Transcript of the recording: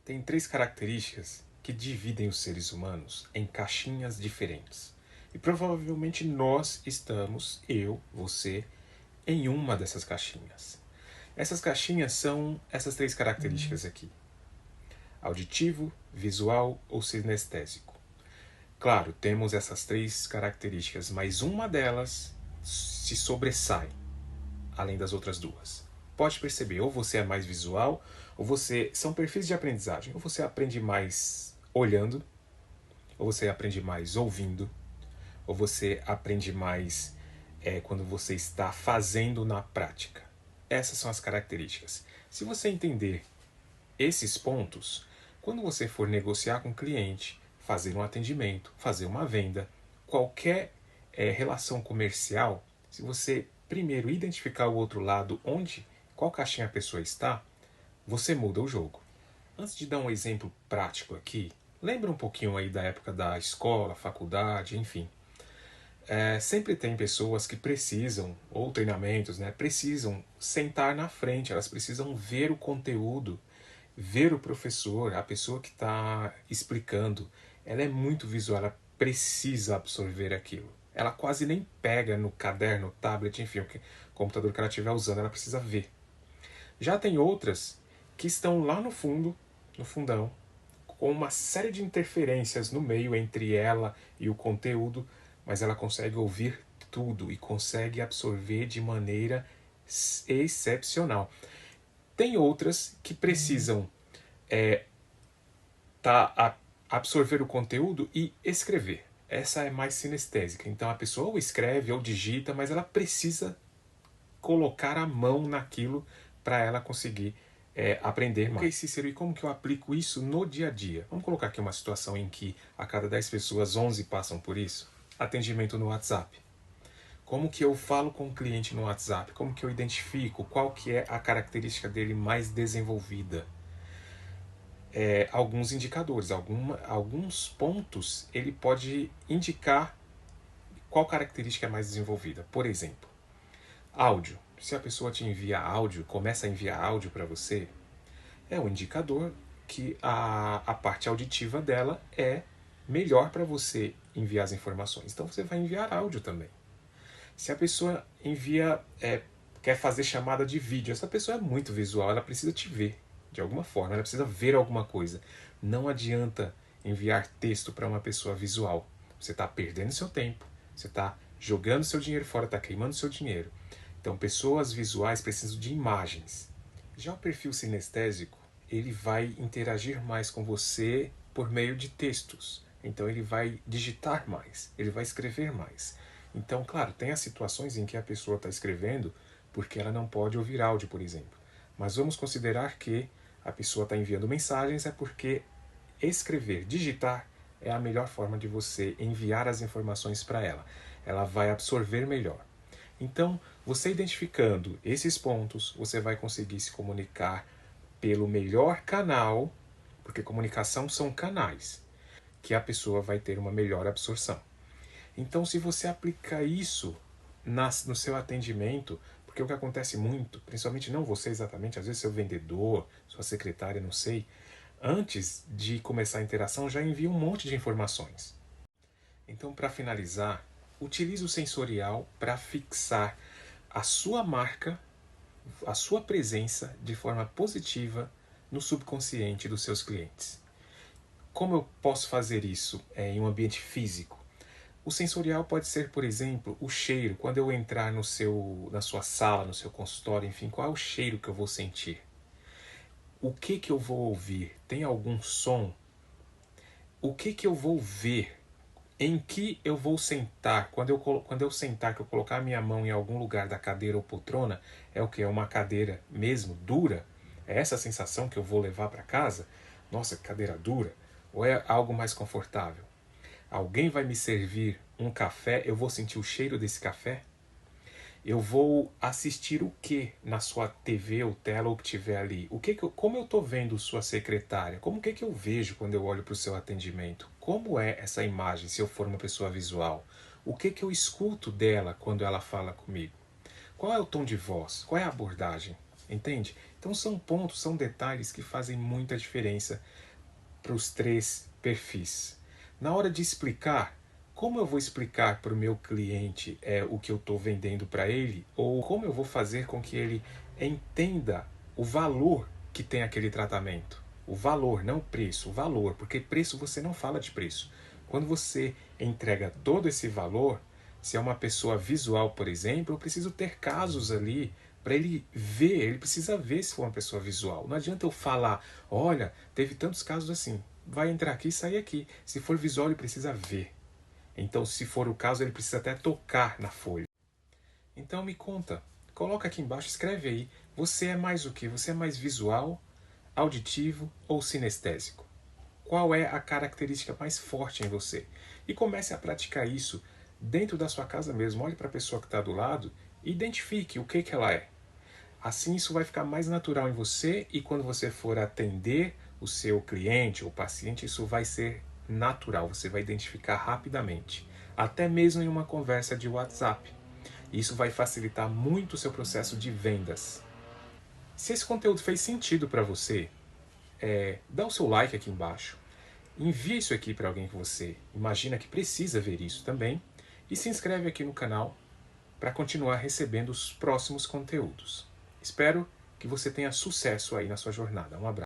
Tem três características que dividem os seres humanos em caixinhas diferentes. E provavelmente nós estamos, eu, você, em uma dessas caixinhas. Essas caixinhas são essas três características aqui: auditivo, visual ou sinestésico. Claro, temos essas três características, mas uma delas se sobressai, além das outras duas. Pode perceber, ou você é mais visual, ou você... São perfis de aprendizagem. Ou você aprende mais olhando, ou você aprende mais ouvindo, ou você aprende mais quando você está fazendo na prática. Essas são as características. Se você entender esses pontos, quando você for negociar com o cliente, fazer um atendimento, fazer uma venda, qualquer relação comercial, se você primeiro identificar o outro lado, qual caixinha a pessoa está, você muda o jogo. Antes de dar um exemplo prático aqui, lembra um pouquinho aí da época da escola, faculdade, enfim. Sempre tem pessoas que precisam, ou treinamentos, precisam sentar na frente, elas precisam ver o conteúdo, ver o professor, a pessoa que está explicando. Ela é muito visual, ela precisa absorver aquilo. Ela quase nem pega no caderno, tablet, enfim, o computador que ela estiver usando, ela precisa ver. Já tem outras que estão lá no fundo, no fundão, com uma série de interferências no meio entre ela e o conteúdo, mas ela consegue ouvir tudo e consegue absorver de maneira excepcional. Tem outras que precisam absorver o conteúdo e escrever. Essa é mais sinestésica. Então a pessoa ou escreve ou digita, mas ela precisa colocar a mão naquilo para ela conseguir aprender mais. Ok, Cícero, e como que eu aplico isso no dia a dia? Vamos colocar aqui uma situação em que a cada 10 pessoas, 11 passam por isso. Atendimento no WhatsApp. Como que eu falo com o cliente no WhatsApp? Como que eu identifico qual que é a característica dele mais desenvolvida? Alguns indicadores, alguns pontos ele pode indicar qual característica é mais desenvolvida. Por exemplo, áudio. Se a pessoa te envia áudio, começa a enviar áudio para você, é um indicador que a parte auditiva dela é melhor para você enviar as informações. Então você vai enviar áudio também. Se a pessoa quer fazer chamada de vídeo, essa pessoa é muito visual, ela precisa te ver de alguma forma, ela precisa ver alguma coisa. Não adianta enviar texto para uma pessoa visual. Você está perdendo seu tempo, você está jogando seu dinheiro fora, está queimando seu dinheiro. Então, pessoas visuais precisam de imagens. Já o perfil sinestésico, ele vai interagir mais com você por meio de textos. Então, ele vai digitar mais, ele vai escrever mais. Então, claro, tem as situações em que a pessoa está escrevendo porque ela não pode ouvir áudio, por exemplo. Mas vamos considerar que a pessoa está enviando mensagens é porque escrever, digitar, é a melhor forma de você enviar as informações para ela. Ela vai absorver melhor. Então, você identificando esses pontos, você vai conseguir se comunicar pelo melhor canal, porque comunicação são canais, que a pessoa vai ter uma melhor absorção. Então, se você aplicar isso no seu atendimento, porque o que acontece muito, principalmente não você exatamente, às vezes seu vendedor, sua secretária, não sei, antes de começar a interação já envia um monte de informações. Então, para finalizar, utilize o sensorial para fixar a sua marca, a sua presença de forma positiva no subconsciente dos seus clientes. Como eu posso fazer isso em um ambiente físico? O sensorial pode ser, por exemplo, o cheiro. Quando eu entrar na sua sala, no seu consultório, enfim, qual é o cheiro que eu vou sentir? O que eu vou ouvir? Tem algum som? O que eu vou ver? Em que eu vou sentar? Quando eu sentar, que eu colocar a minha mão em algum lugar da cadeira ou poltrona, é o que? É uma cadeira mesmo, dura? É essa a sensação que eu vou levar para casa? Nossa, que cadeira dura! Ou é algo mais confortável? Alguém vai me servir um café, eu vou sentir o cheiro desse café? Eu vou assistir o que na sua TV ou tela ou que tiver ali? Como eu estou vendo sua secretária? Como que eu vejo quando eu olho para o seu atendimento? Como é essa imagem se eu for uma pessoa visual? O que eu escuto dela quando ela fala comigo? Qual é o tom de voz? Qual é a abordagem? Entende? Então são pontos, são detalhes que fazem muita diferença para os 3 perfis. Na hora de explicar, como eu vou explicar para o meu cliente o que eu estou vendendo para ele? Ou como eu vou fazer com que ele entenda o valor que tem aquele tratamento? O valor, não o preço, o valor, porque preço você não fala de preço. Quando você entrega todo esse valor, se é uma pessoa visual, por exemplo, eu preciso ter casos ali para ele ver, ele precisa ver se for uma pessoa visual. Não adianta eu falar, olha, teve tantos casos assim, vai entrar aqui e sair aqui. Se for visual, ele precisa ver. Então, se for o caso, ele precisa até tocar na folha. Então, me conta, coloca aqui embaixo, escreve aí, você é mais o quê? Você é mais visual, auditivo ou sinestésico? Qual é a característica mais forte em você? E comece a praticar isso dentro da sua casa mesmo. Olhe para a pessoa que está do lado e identifique o que ela é. Assim isso vai ficar mais natural em você e quando você for atender o seu cliente ou paciente, isso vai ser natural, você vai identificar rapidamente, até mesmo em uma conversa de WhatsApp. Isso vai facilitar muito o seu processo de vendas. Se esse conteúdo fez sentido para você, dá o seu like aqui embaixo, envie isso aqui para alguém que você imagina que precisa ver isso também e se inscreve aqui no canal para continuar recebendo os próximos conteúdos. Espero que você tenha sucesso aí na sua jornada. Um abraço.